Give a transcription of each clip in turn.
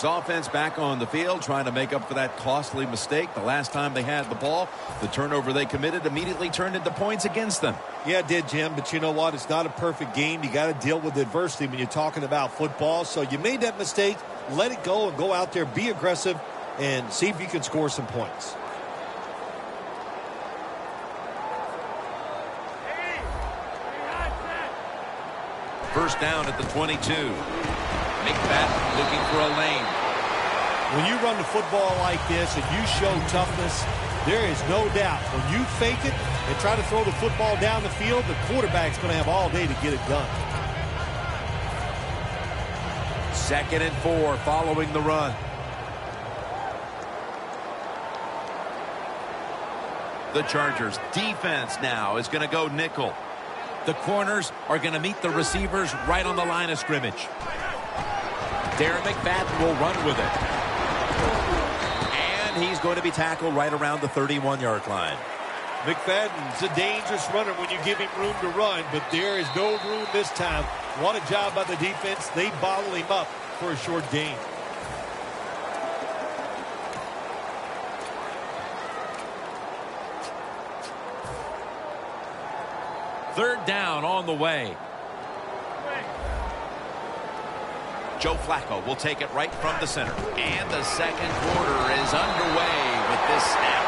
Chargers offense back on the field trying to make up for that costly mistake the last time they had the ball. The turnover they committed immediately turned into points against them. Yeah, it did, Jim, but you know what? It's not a perfect game. You got to deal with adversity when you're talking about football. So you made that mistake, let it go, and go out there, be aggressive, and see if you can score some points. First down at the 22. McFadden looking for a lane. When you run the football like this and you show toughness, there is no doubt when you fake it and try to throw the football down the field, the quarterback's going to have all day to get it done. 2nd and 4 following the run. The Chargers defense now is going to go nickel. The corners are going to meet the receivers right on the line of scrimmage. Darren McFadden will run with it. And he's going to be tackled right around the 31-yard line. McFadden's a dangerous runner when you give him room to run, but there is no room this time. What a job by the defense. They bottle him up for a short gain. Third down on the way. Joe Flacco will take it right from the center. And the second quarter is underway with this snap.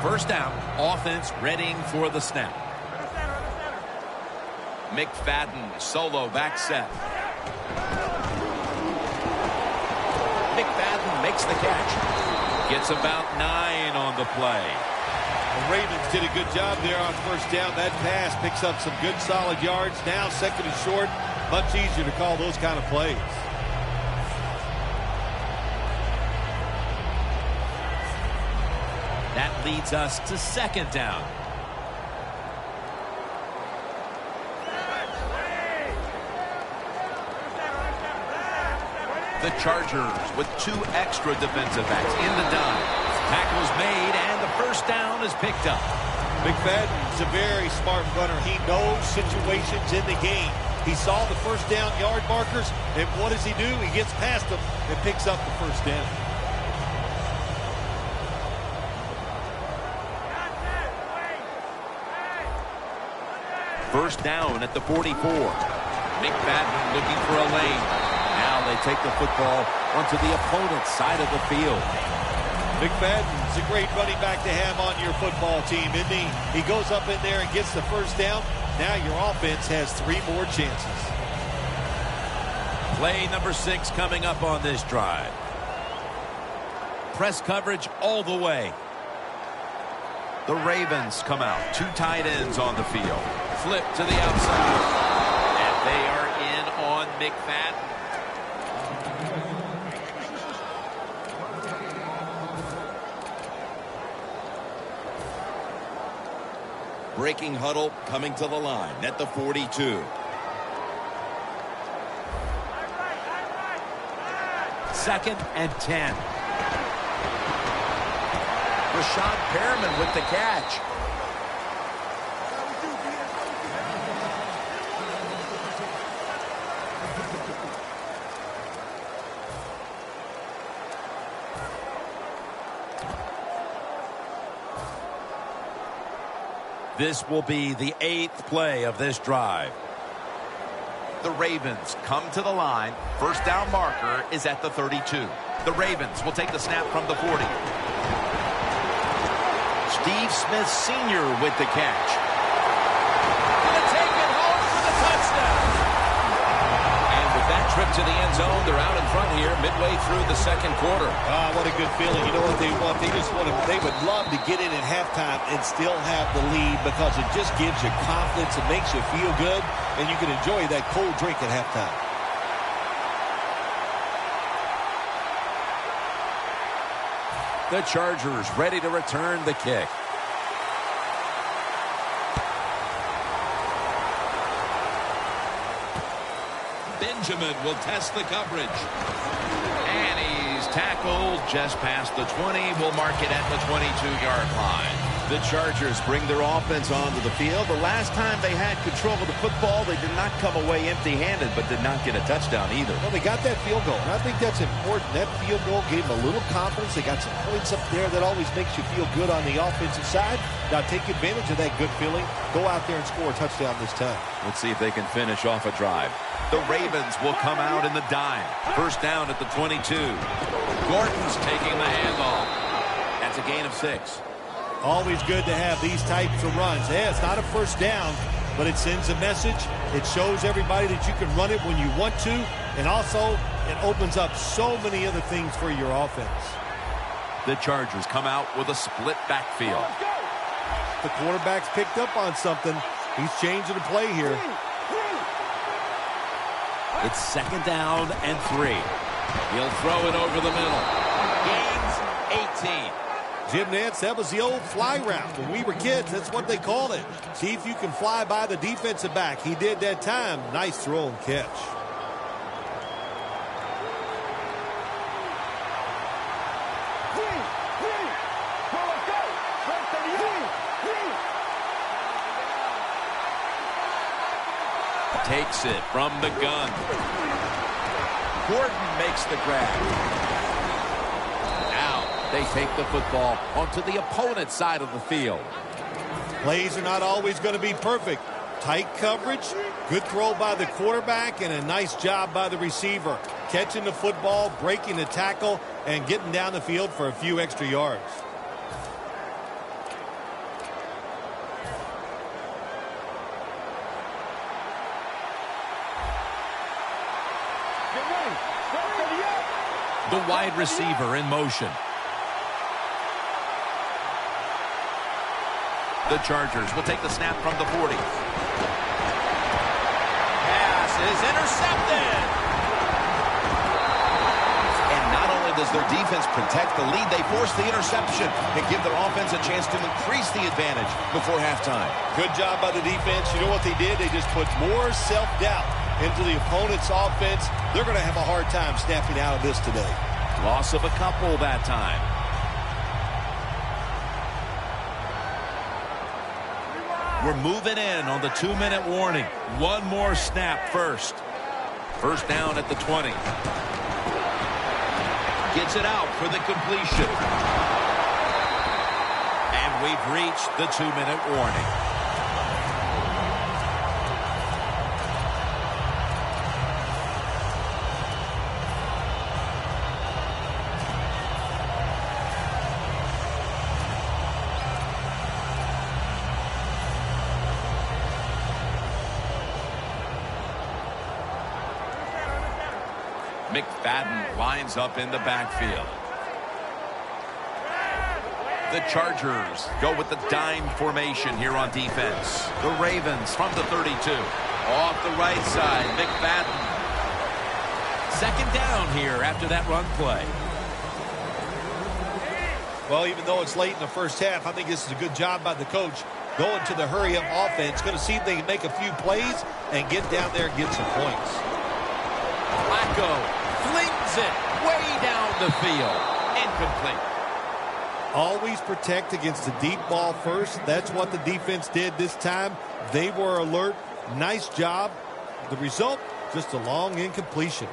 First down, offense readying for the snap. McFadden, solo back set. McFadden makes the catch. Gets about 9 on the play. The Ravens did a good job there on first down. That pass picks up some good solid yards. Now 2nd and short. Much easier to call those kind of plays. That leads us to 2nd down. The Chargers with 2 extra defensive backs in the dime. Tackle's made, and the first down is picked up. McFadden's a very smart runner. He knows situations in the game. He saw the first down yard markers, and what does he do? He gets past them and picks up the first down. First down at the 44. McFadden looking for a lane. Now they take the football onto the opponent's side of the field. McFadden's a great running back to have on your football team, isn't he? He goes up in there and gets the first down. Now your offense has 3 more chances. Play number 6 coming up on this drive. Press coverage all the way. The Ravens come out. 2 tight ends on the field. Flip to the outside. And they are in on McFadden. Breaking huddle coming to the line at the 42. Second and 10. Rashad Perriman with the catch. This will be the 8th play of this drive. The Ravens come to the line. First down marker is at the 32. The Ravens will take the snap from the 40. Steve Smith Sr. with the catch. Gonna take it home for the touchdown. And with that trip to the end zone, they're out in front here midway through the second quarter. Ah, what a good feeling. You know what they want? They would love to get in at halftime and still have the lead because it just gives you confidence. It makes you feel good, and you can enjoy that cold drink at halftime. The Chargers ready to return the kick. Benjamin will test the coverage. And he's tackled just past the 20. We'll mark it at the 22-yard line. The Chargers bring their offense onto the field. The last time they had control of the football, they did not come away empty-handed, but did not get a touchdown either. Well, they got that field goal, and I think that's important. That field goal gave them a little confidence. They got some points up there. That always makes you feel good on the offensive side. Now take advantage of that good feeling. Go out there and score a touchdown this time. Let's see if they can finish off a drive. The Ravens will come out in the dime. First down at the 22. Gordon's taking the handoff. That's a gain of 6. Always good to have these types of runs. Yeah, it's not a first down, but it sends a message. It shows everybody that you can run it when you want to, and also it opens up so many other things for your offense. The Chargers come out with a split backfield. The quarterback's picked up on something. He's changing the play here. It's second down and 3. He'll throw it over the middle. Gains 18. Jim Nantz, that was the old fly route. When we were kids, that's what they called it. See if you can fly by the defensive back. He did that time. Nice throw and catch. Takes it from the gun. Gordon makes the grab. They take the football onto the opponent's side of the field. Plays are not always going to be perfect. Tight coverage, good throw by the quarterback, and a nice job by the receiver. Catching the football, breaking the tackle, and getting down the field for a few extra yards. The wide receiver in motion. The Chargers will take the snap from the 40. Pass is intercepted. And not only does their defense protect the lead, they force the interception and give their offense a chance to increase the advantage before halftime. Good job by the defense. You know what they did? They just put more self-doubt into the opponent's offense. They're going to have a hard time snapping out of this today. Loss of a couple that time. We're moving in on the 2-minute warning. One more snap first. First down at the 20. Gets it out for the completion. And we've reached the 2-minute warning. McFadden lines up in the backfield. The Chargers go with the dime formation here on defense. The Ravens from the 32. Off the right side, McFadden. Second down here after that run play. Well, even though it's late in the first half, I think this is a good job by the coach. Going to the hurry-up offense. Going to see if they can make a few plays and get down there and get some points. Flacco flings it way down the field. Incomplete. Always protect against the deep ball first. That's what the defense did this time. They were alert. Nice job. The result, just a long incompletion.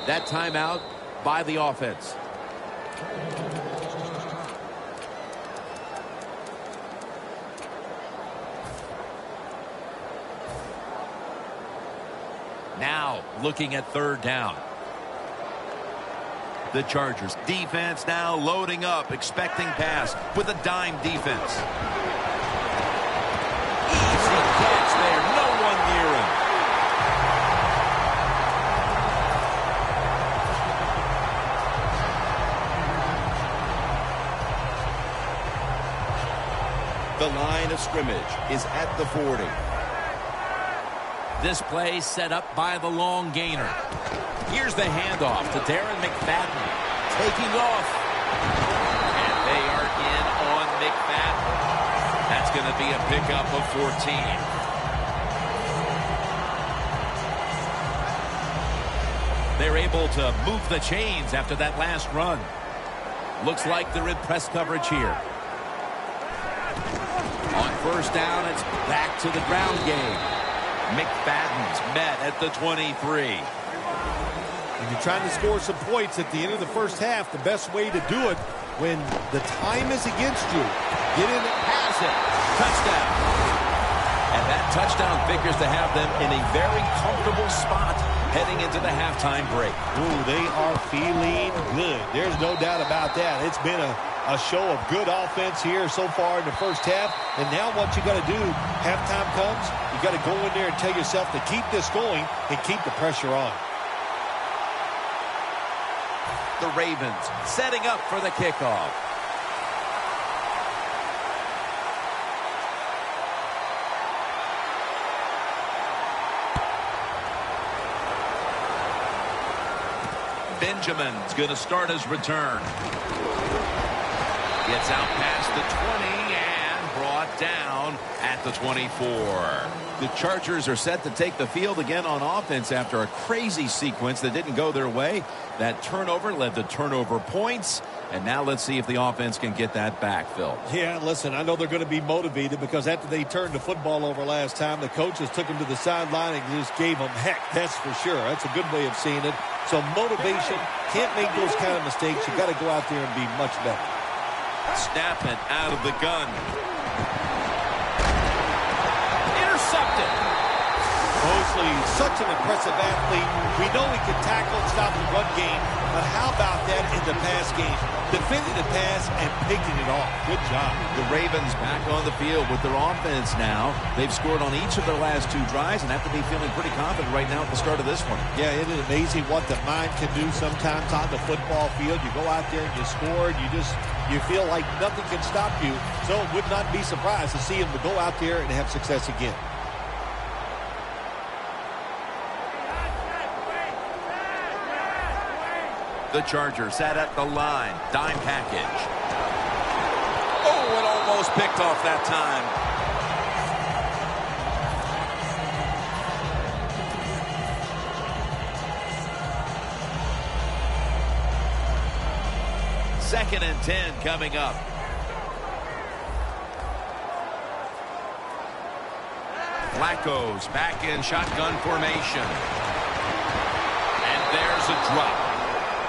That timeout by the offense. Now looking at third down. The Chargers defense now loading up, expecting pass with a dime defense. Easy catch there, no one near him. The line of scrimmage is at the 40. This play set up by the long gainer. Here's the handoff to Darren McFadden. Taking off. And they are in on McFadden. That's going to be a pickup of 14. They're able to move the chains after that last run. Looks like they're in press coverage here. On first down, it's back to the ground game. McFadden's met at the 23. When you're trying to score some points at the end of the first half, the best way to do it when the time is against you, get in and pass it. Touchdown. And that touchdown figures to have them in a very comfortable spot heading into the halftime break. Ooh, they are feeling good. There's no doubt about that. It's been a show of good offense here so far in the first half. And now what you got to do, halftime comes, you got to go in there and tell yourself to keep this going and keep the pressure on. The Ravens setting up for the kickoff. Benjamin's going to start his return. Gets out past the 20 and brought down at the 24. The Chargers are set to take the field again on offense after a crazy sequence that didn't go their way. That turnover led to turnover points. And now let's see if the offense can get that back, Phil. Yeah, listen, I know they're going to be motivated because after they turned the football over last time, the coaches took them to the sideline and just gave them heck. That's for sure. That's a good way of seeing it. So motivation, can't make those kind of mistakes. You got to go out there and be much better. Snapping out of the gun. Intercepted. Mosley, such an impressive athlete. We know he can tackle and stop the run game, but how about that in the pass game? Defending the pass and picking it off. Good job. The Ravens back on the field with their offense now. They've scored on each of their last 2 drives and have to be feeling pretty confident right now at the start of this one. Yeah, it is amazing what the mind can do sometimes on the football field. You go out there and you score, and you feel like nothing can stop you. So would not be surprised to see him to go out there and have success again. The Chargers sat at the line. Dime package. Oh, it almost picked off that time. Second and 10 coming up. Flacco's back in shotgun formation. And there's a drop.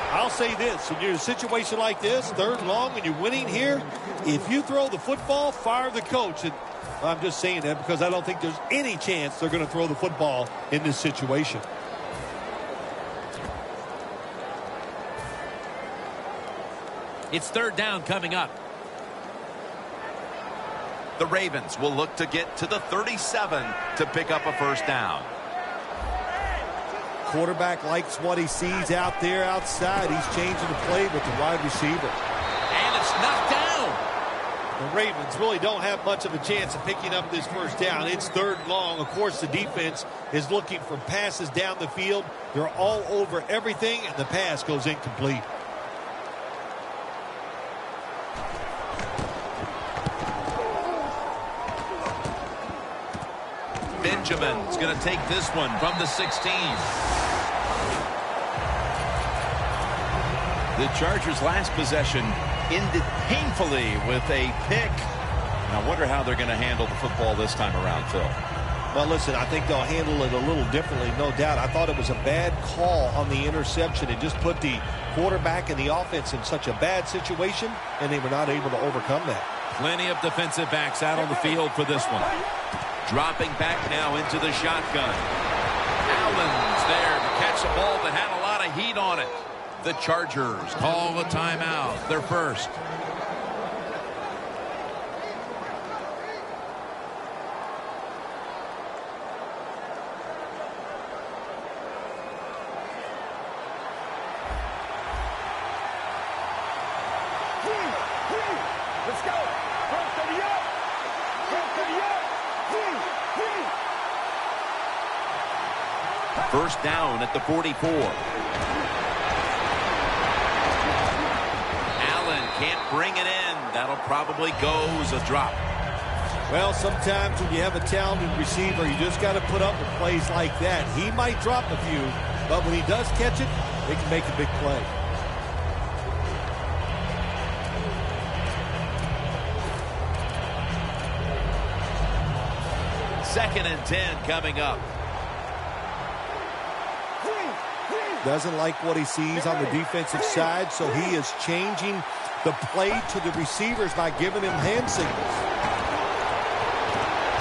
I'll say this, when you're in a situation like this, 3rd and long, and you're winning here, if you throw the football, fire the coach. And I'm just saying that because I don't think there's any chance they're going to throw the football in this situation. It's 3rd down coming up. The Ravens will look to get to the 37 to pick up a first down. Quarterback likes what he sees out there outside. He's changing the play with the wide receiver. And it's knocked down. The Ravens really don't have much of a chance of picking up this first down. It's 3rd and long. Of course, the defense is looking for passes down the field. They're all over everything, and the pass goes incomplete. Benjamin's going to take this one from the 16. The Chargers' last possession ended painfully with a pick. And I wonder how they're going to handle the football this time around, Phil. Well, listen, I think they'll handle it a little differently, no doubt. I thought it was a bad call on the interception. It just put the quarterback and the offense in such a bad situation, and they were not able to overcome that. Plenty of defensive backs out on the field for this one. Dropping back now into the shotgun. Allen's there to catch a ball that had a lot of heat on it. The Chargers call a timeout, their first. Let's go. First down at the 44. Allen can't bring it in. That'll probably go as a drop. Well, sometimes when you have a talented receiver, you just got to put up with plays like that. He might drop a few, but when he does catch it, they can make a big play. Second and 10 coming up. Doesn't like what he sees on the defensive side, so he is changing the play to the receivers by giving him hand signals.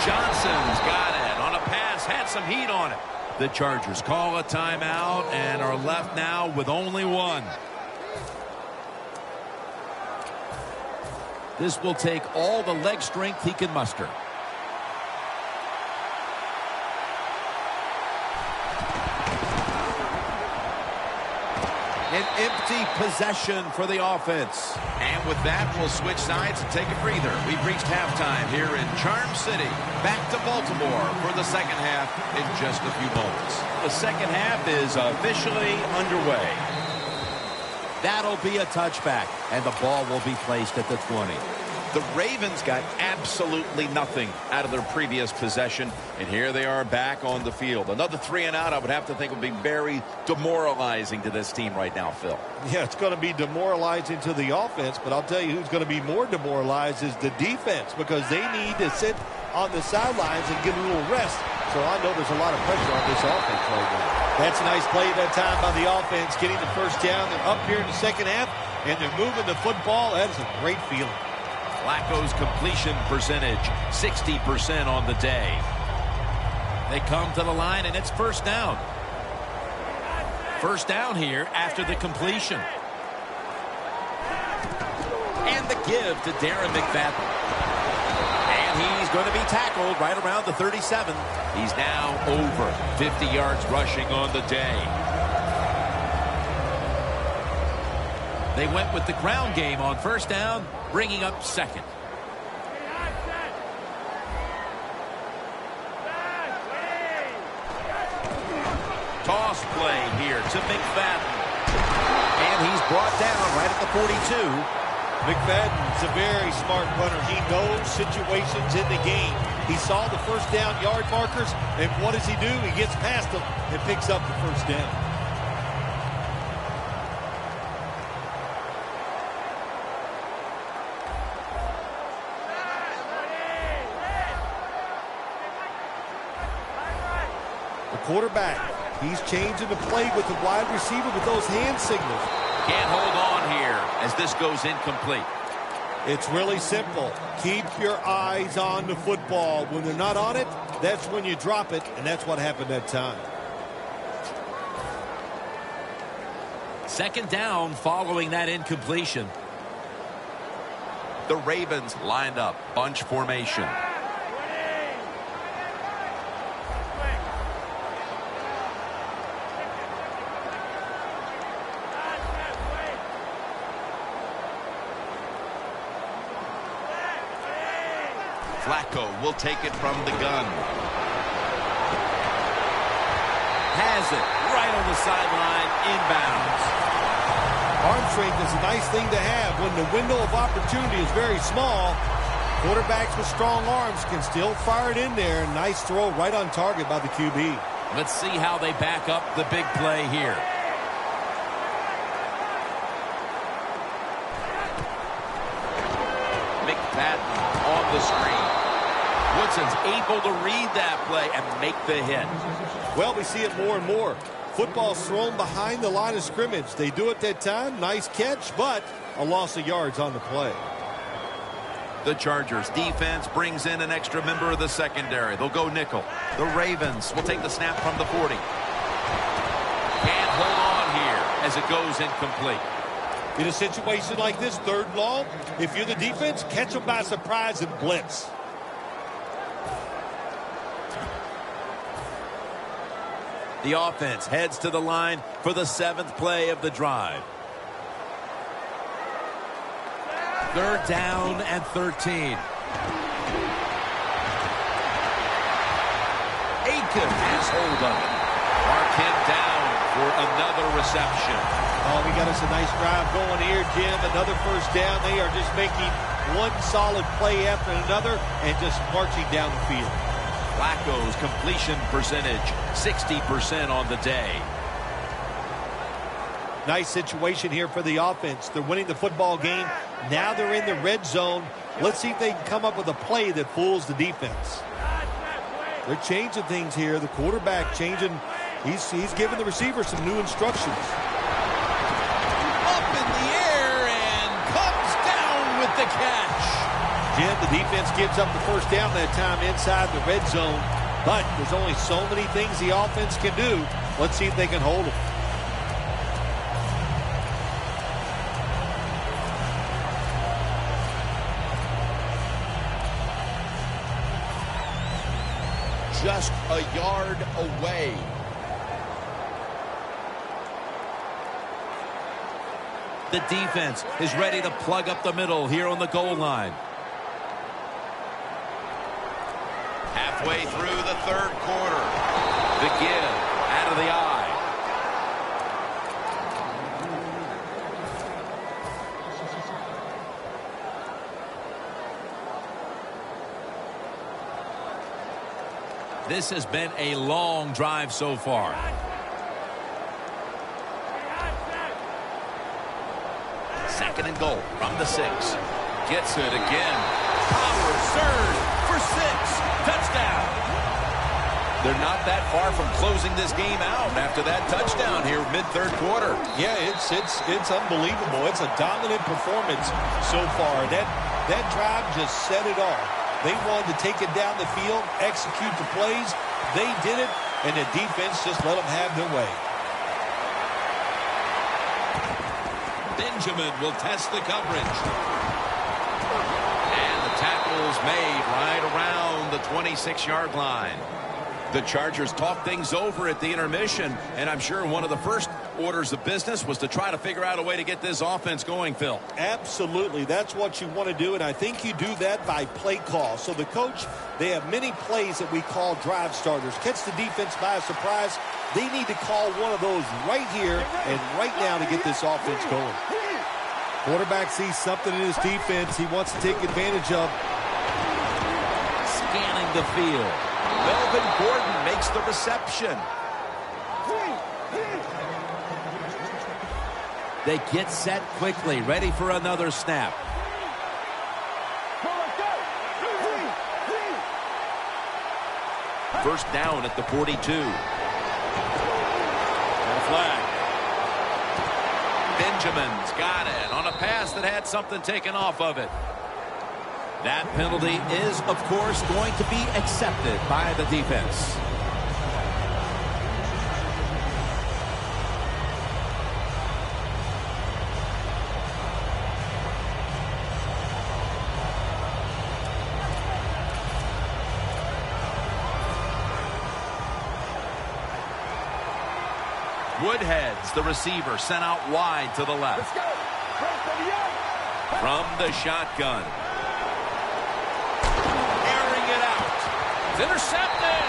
Johnson's got it on a pass, had some heat on it. The Chargers call a timeout and are left now with only one. This will take all the leg strength he can muster. An empty possession for the offense. And with that, we'll switch sides and take a breather. We've reached halftime here in Charm City. Back to Baltimore for the second half in just a few moments. The second half is officially underway. That'll be a touchback, and the ball will be placed at the 20. The Ravens got absolutely nothing out of their previous possession, and here they are back on the field. Another 3 and out, I would have to think, would be very demoralizing to this team right now, Phil. Yeah, it's going to be demoralizing to the offense, but I'll tell you who's going to be more demoralized is the defense, because they need to sit on the sidelines and get a little rest. So I know there's a lot of pressure on this offense right now. That's a nice play that time by the offense, getting the first down. They're up here in the second half, and they're moving the football. That is a great feeling. Flacco's completion percentage, 60% on the day. They come to the line, and it's first down. First down here after the completion. And the give to Darren McFadden. And he's going to be tackled right around the 37. He's now over 50 yards rushing on the day. They went with the ground game on first down, bringing up second. Toss play here to McFadden. And he's brought down right at the 42. McFadden's a very smart runner. He knows situations in the game. He saw the first down yard markers, and what does he do? He gets past them and picks up the first down. Quarterback, he's changing the play with the wide receiver with those hand signals. Can't hold on here as this goes incomplete. It's really simple. Keep your eyes on the football. When they're not on it, that's when you drop it, and that's what happened that time. Second down following that incompletion. The Ravens lined up, bunch formation. Flacco will take it from the gun. Has it right on the sideline, inbounds. Arm strength is a nice thing to have when the window of opportunity is very small. Quarterbacks with strong arms can still fire it in there. Nice throw right on target by the QB. Let's see how they back up the big play here. McFadden on the screen. Woodson's able to read that play and make the hit. Well, we see it more and more. Football's thrown behind the line of scrimmage. They do it that time. Nice catch, but a loss of yards on the play. The Chargers defense brings in an extra member of the secondary. They'll go nickel. The Ravens will take the snap from the 40. Can't hold on here as it goes incomplete. In a situation like this, third and long, if you're the defense, catch them by surprise and blitz. The offense heads to the line for the 7th play of the drive. Third down and 13. Aiken has hold of it. Mark him down for another reception. Oh, we got us a nice drive going here, Jim. Another first down. They are just making one solid play after another and just marching down the field. Flacco's completion percentage, 60% on the day. Nice situation here for the offense. They're winning the football game. Now they're in the red zone. Let's see if they can come up with a play that fools the defense. They're changing things here. The quarterback changing. He's giving the receiver some new instructions. Up in the air and comes down with the catch. Jim, the defense gives up the first down that time inside the red zone. But there's only so many things the offense can do. Let's see if they can hold them. Just a yard away. The defense is ready to plug up the middle here on the goal line. Halfway through the third quarter. The give out of the eye. This has been a long drive so far. Second and goal from the 6. Gets it again. Power surge for 6. Touchdown. They're not that far from closing this game out after that touchdown here mid-third quarter. Yeah, it's unbelievable. It's a dominant performance so far. That drive just set it off. They wanted to take it down the field, execute the plays. They did it, and the defense just let them have their way. Benjamin will test the coverage. And the tackle's made right around the 26-yard line. The Chargers talked things over at the intermission, and I'm sure one of the first orders of business was to try to figure out a way to get this offense going, Phil. Absolutely. That's what you want to do, and I think you do that by play call. So the coach, they have many plays that we call drive starters. Catch the defense by surprise. They need to call one of those right here and right now to get this offense going. Quarterback sees something in his defense he wants to take advantage of. Scanning the field. Melvin Gordon makes the reception. They get set quickly, ready for another snap. First down at the 42. And a flag. Benjamin's got it on a pass that had something taken off of it. That penalty is, of course, going to be accepted by the defense. Woodhead's the receiver, sent out wide to the left. From the shotgun. Airing it out. It's intercepted.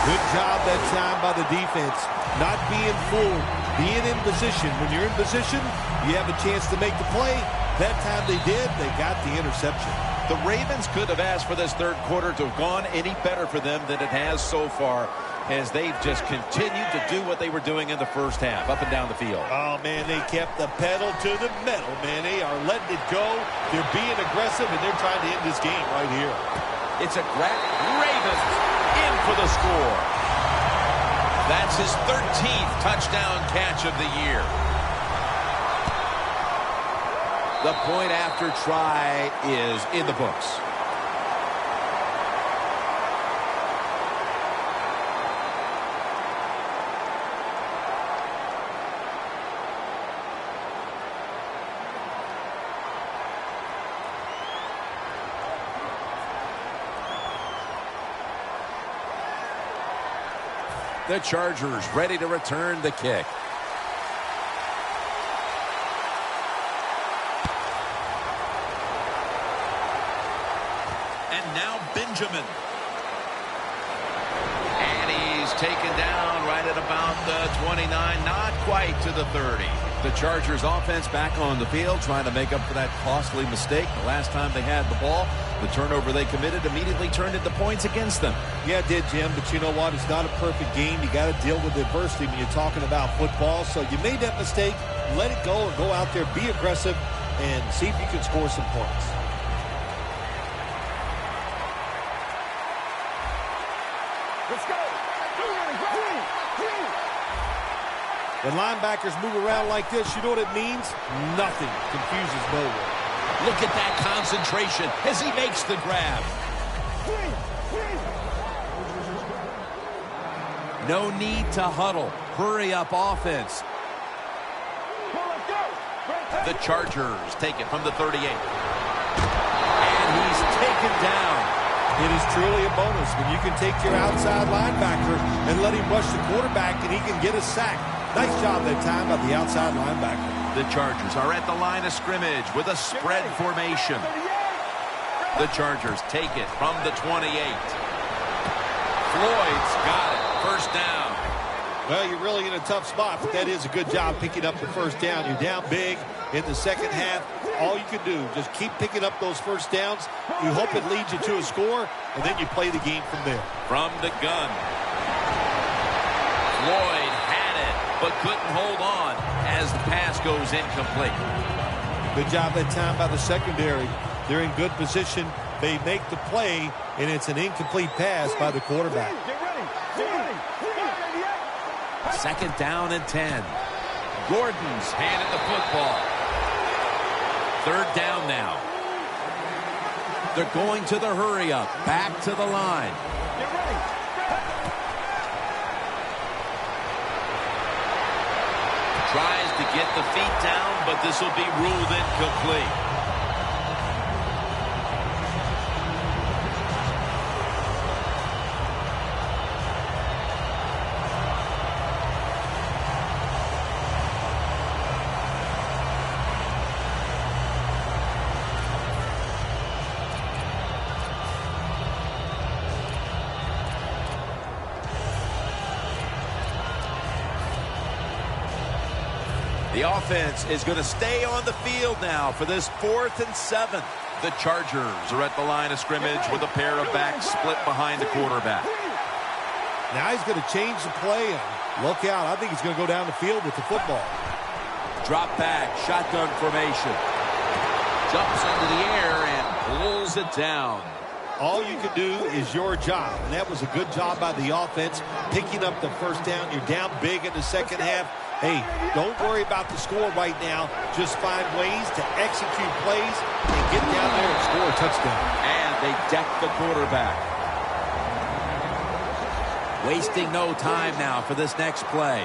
Good job that time by the defense. Not being fooled. Being in position. When you're in position, you have a chance to make the play. That time they did. They got the interception. The Ravens could have asked for this third quarter to have gone any better for them than it has so far, as they've just continued to do what they were doing in the first half, up and down the field. Oh, man, they kept the pedal to the metal, man. They are letting it go. They're being aggressive, and they're trying to end this game right here. It's a Ravens in for the score. That's his 13th touchdown catch of the year. The point after try is in the books. The Chargers ready to return the kick. And now Benjamin. And he's He's taken down right at about the 29, not quite to the 30. The Chargers offense back on the field trying to make up for that costly mistake. The last time they had the ball, the turnover they committed immediately turned into points against them. Yeah, it did, Jim, but you know what? It's not a perfect game. You got to deal with adversity when you're talking about football. So you made that mistake, let it go and go out there, be aggressive, and see if you can score some points. Let's go. When linebackers move around like this, you know what it means? Nothing. Confuses no one. Look at that concentration as he makes the grab. No need to huddle. Hurry up offense. The Chargers take it from the 38. And he's taken down. It is truly a bonus when you can take your outside linebacker and let him rush the quarterback and he can get a sack. Nice job that time by the outside linebacker. The Chargers are at the line of scrimmage with a spread formation. The Chargers take it from the 28. Floyd's got it. First down. Well, you're really in a tough spot, but that is a good job picking up the first down. You're down big in the second half. All you can do, just keep picking up those first downs. You hope it leads you to a score, and then you play the game from there. From the gun. Floyd had it, but couldn't hold on as the pass goes incomplete. Good job that time by the secondary. They're in good position. They make the play, and it's an incomplete pass by the quarterback. Second down and 10. Gordon's handed the football. Third down now. They're going to the hurry up. Back to the line. Tries to get the feet down, but this will be ruled incomplete. The offense is going to stay on the field now for this 4th and 7. The Chargers are at the line of scrimmage with a pair of backs split behind the quarterback. Now he's going to change the play. And look out. I think he's going to go down the field with the football. Drop back, shotgun formation. Jumps into the air and pulls it down. All you can do is your job, and that was a good job by the offense, picking up the first down. You're down big in the second half. Hey, don't worry about the score right now. Just find ways to execute plays and get down there and score a touchdown. And they deck the quarterback. Wasting no time now for this next play.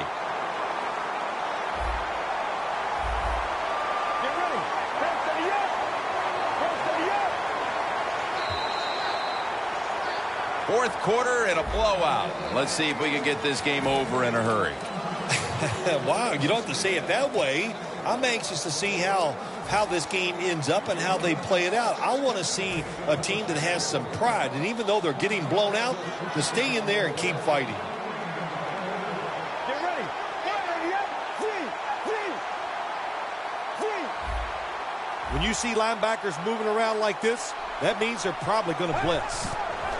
Fourth quarter and a blowout. Let's see if we can get this game over in a hurry. Wow, you don't have to say it that way. I'm anxious to see how this game ends up and how they play it out. I want to see a team that has some pride, and even though they're getting blown out, to stay in there and keep fighting. Get ready. When you see linebackers moving around like this, that means they're probably going to blitz.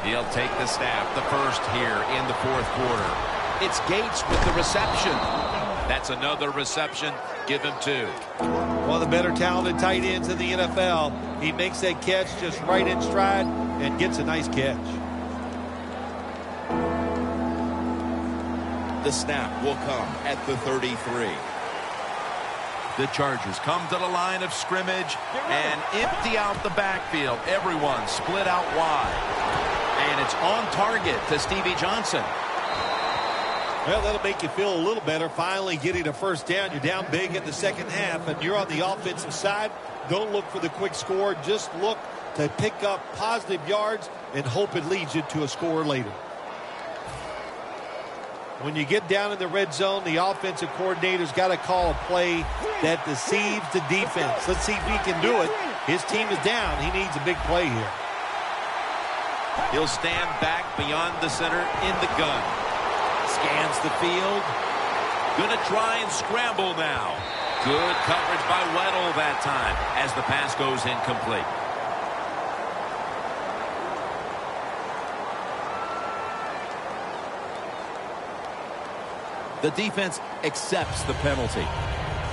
He'll take the snap, the first here in the fourth quarter. It's Gates with the reception. That's another reception. Give him 2. One of the better talented tight ends in the NFL. He makes that catch just right in stride and gets a nice catch. The snap will come at the 33. The Chargers come to the line of scrimmage and empty out the backfield. Everyone split out wide. And it's on target to Stevie Johnson. Well, that'll make you feel a little better. Finally getting a first down. You're down big in the second half, and you're on the offensive side. Don't look for the quick score. Just look to pick up positive yards and hope it leads you to a score later. When you get down in the red zone, the offensive coordinator's got to call a play that deceives the defense. Let's see if he can do it. His team is down. He needs a big play here. He'll stand back beyond the center in the gun. Scans the field. Gonna try and scramble now. Good coverage by Weddle that time as the pass goes incomplete. The defense accepts the penalty.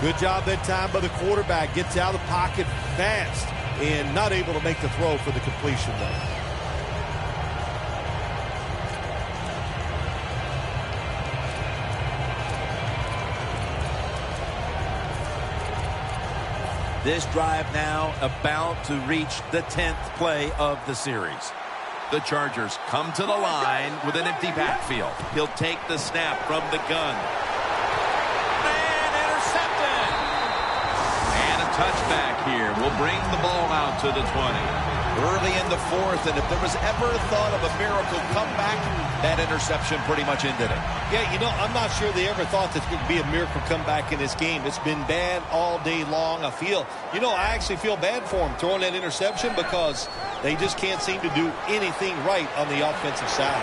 Good job that time by the quarterback. Gets out of the pocket fast and not able to make the throw for the completion, though. This drive now about to reach the 10th play of the series. The Chargers come to the line with an empty backfield. He'll take the snap from the gun. And intercepted. And a touchback here will bring the ball out to the 20. Early in the fourth, and if there was ever thought of a miracle comeback, that interception pretty much ended it. Yeah, you know, I'm not sure they ever thought this could be a miracle comeback in this game. It's been bad all day long. I actually feel bad for them throwing that interception because they just can't seem to do anything right on the offensive side.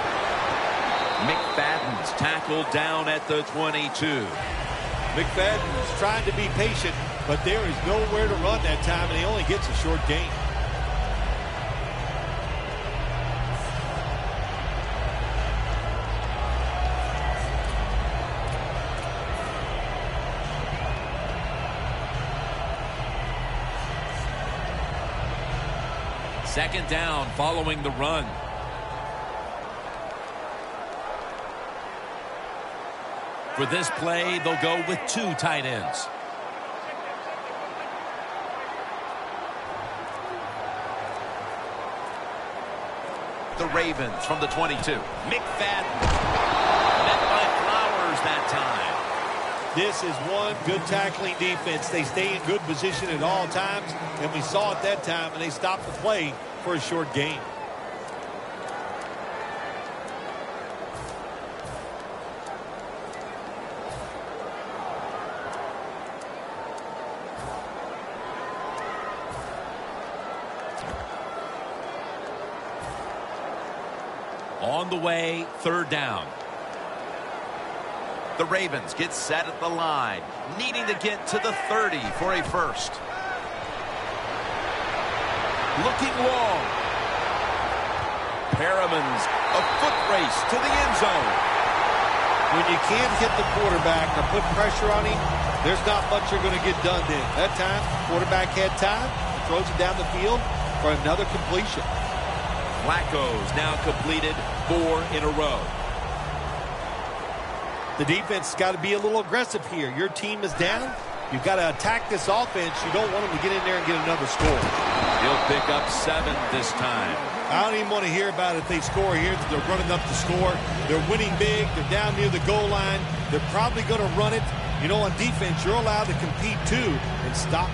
McFadden's tackled down at the 22. McFadden's trying to be patient, but there is nowhere to run that time, and he only gets a short gain. Second down following the run. For this play, they'll go with two tight ends. The Ravens from the 22. McFadden. Met by Flowers that time. This is one good tackling defense. They stay in good position at all times, and we saw it that time, and they stopped the play for a short gain. On the way, third down. The Ravens get set at the line, needing to get to the 30 for a first. Looking long. Perriman's a foot race to the end zone. When you can't hit the quarterback or put pressure on him, there's not much you're going to get done then. That time, quarterback had time, throws it down the field for another completion. Flacco's now completed 4 in a row. The defense has got to be a little aggressive here. Your team is down. You've got to attack this offense. You don't want them to get in there and get another score. He'll pick up 7 this time. I don't even want to hear about it if they score here. They're running up the score. They're winning big. They're down near the goal line. They're probably going to run it. You know, on defense, you're allowed to compete too and stop.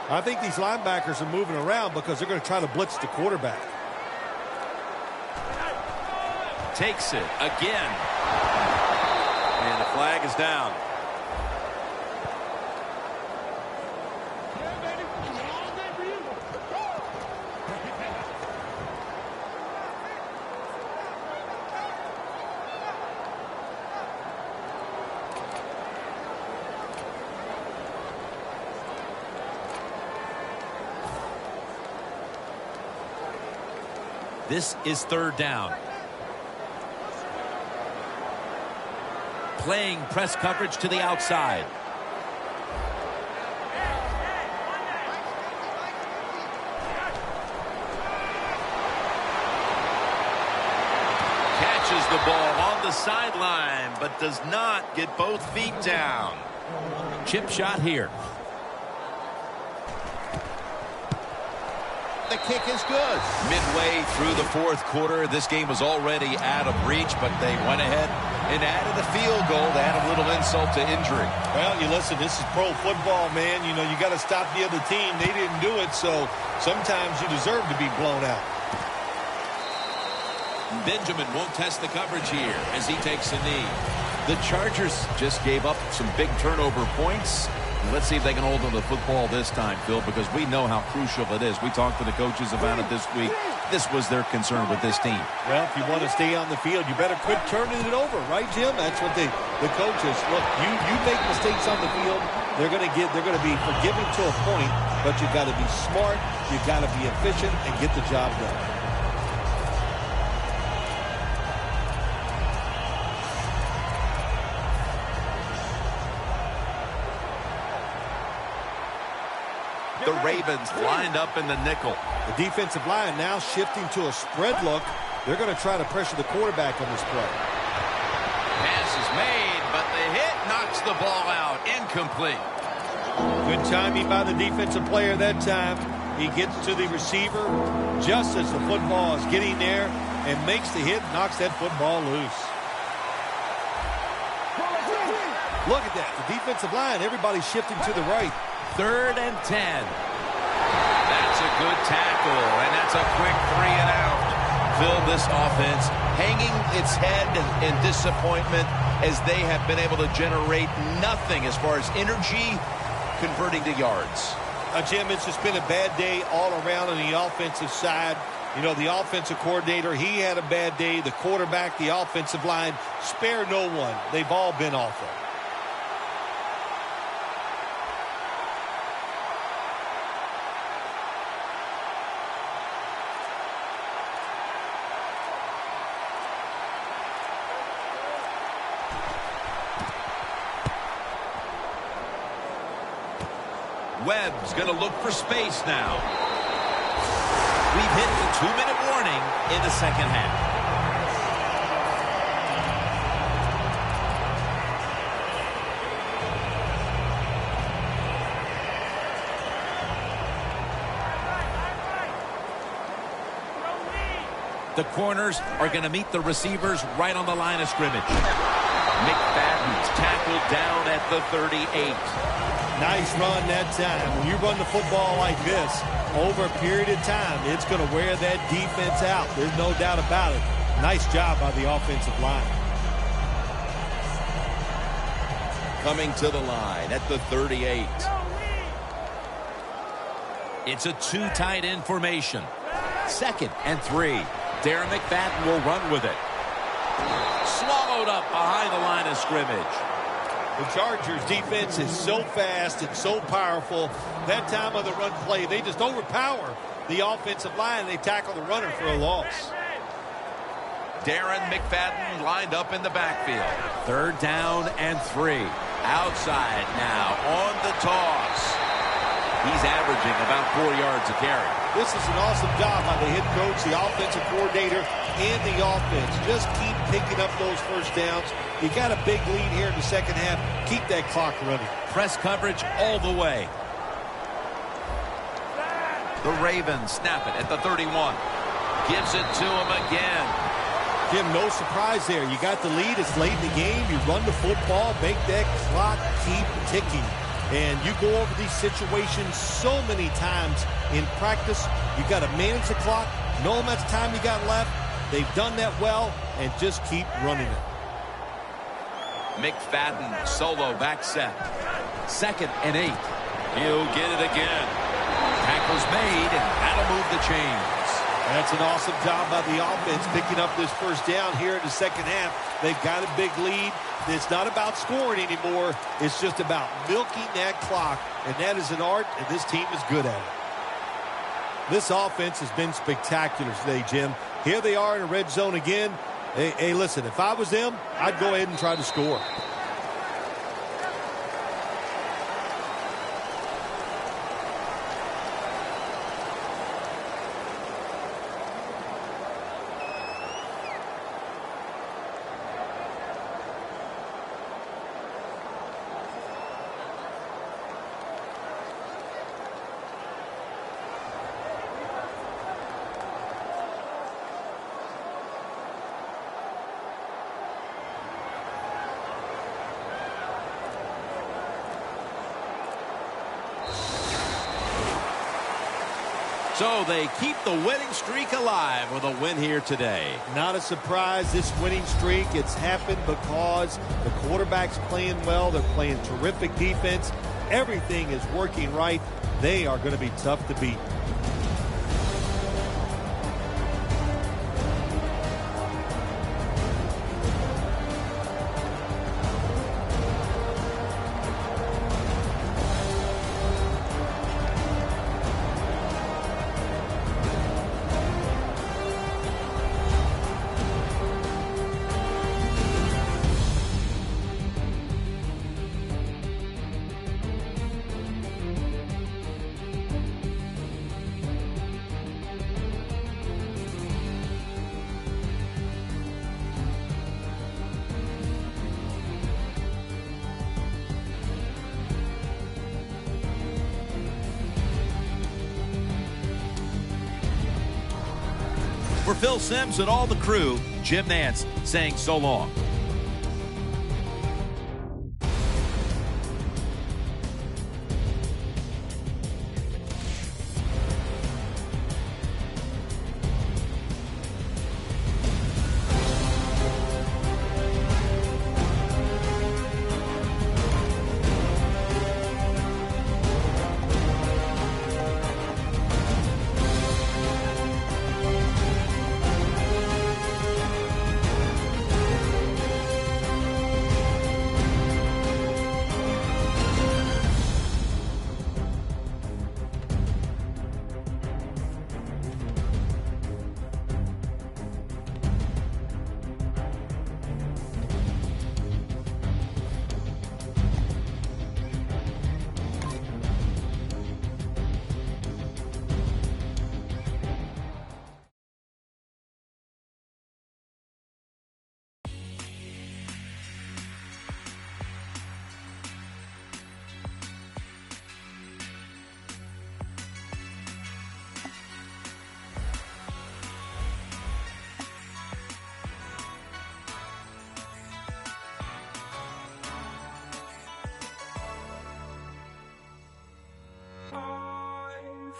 I think these linebackers are moving around because they're going to try to blitz the quarterback. Takes it again. And the flag is down. This is third down. Playing press coverage to the outside. Catches the ball on the sideline, but does not get both feet down. Chip shot here. The kick is good. Midway through the fourth quarter, this game was already out of reach, but they went ahead and added a field goal to add a little insult to injury. Well, you listen, this is pro football, man. You know, you got to stop the other team. They didn't do it, so sometimes you deserve to be blown out. Benjamin won't test the coverage here as he takes a knee. The Chargers just gave up some big turnover points. Let's see if they can hold on to the football this time, Phil, because we know how crucial it is. We talked to the coaches about it this week. This was their concern with this team. Well, if you want to stay on the field, you better quit turning it over, right, Jim? That's what the coaches look. You make mistakes on the field, they're going to be forgiving to a point, but you got to be smart, you got to be efficient, and get the job done. The Ravens lined up in the nickel. The defensive line now shifting to a spread look. They're going to try to pressure the quarterback on this play. Pass is made, but the hit knocks the ball out. Incomplete. Good timing by the defensive player that time. He gets to the receiver just as the football is getting there and makes the hit, knocks that football loose. Look at that. The defensive line, everybody's shifting to the right. 3rd and 10. That's a good tackle, and that's a quick 3 and out. Phil, this offense hanging its head in disappointment as they have been able to generate nothing as far as energy converting to yards. Jim, it's just been a bad day all around on the offensive side. You know, the offensive coordinator, he had a bad day. The quarterback, the offensive line, spare no one. They've all been awful. Webb's going to look for space now. We've hit the 2-minute warning in the second half. The corners are going to meet the receivers right on the line of scrimmage. McFadden's tackled down at the 38. Nice run that time. When you run the football like this, over a period of time, it's going to wear that defense out. There's no doubt about it. Nice job by the offensive line. Coming to the line at the 38. It's a 2 tight end formation. 2nd and 3. Darren McFadden will run with it. Swallowed up behind the line of scrimmage. The Chargers defense is so fast and so powerful. That time of the run play, they just overpower the offensive line. They tackle the runner for a loss. Darren McFadden lined up in the backfield. 3rd down and 3. Outside now on the toss. He's averaging about 4 yards a carry. This is an awesome job by the head coach, the offensive coordinator, and the offense. Just keep picking up those first downs. You got a big lead here in the second half. Keep that clock running. Press coverage all the way. The Ravens snap it at the 31. Gives it to him again. Jim, no surprise there. You got the lead. It's late in the game. You run the football, make that clock keep ticking. And you go over these situations so many times in practice. You got to manage the clock, know how much time you got left. They've done that well, and just keep running it. McFadden solo back set. 2nd and 8. He'll get it again. Tackle's made, and that'll move the chains. That's an awesome job by the offense picking up this first down here in the second half. They've got a big lead. It's not about scoring anymore. It's just about milking that clock, and that is an art, and this team is good at it. This offense has been spectacular today, Jim. Here they are in the red zone again. Hey, listen, if I was them, I'd go ahead and try to score. So they keep the winning streak alive with a win here today. Not a surprise, this winning streak. It's happened because the quarterback's playing well. They're playing terrific defense. Everything is working right. They are going to be tough to beat. For Phil Simms and all the crew, Jim Nance saying so long.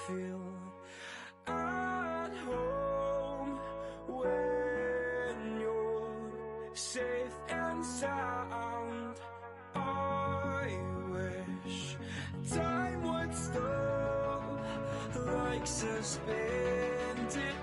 Feel at home when you're safe and sound. I wish time would stop like suspended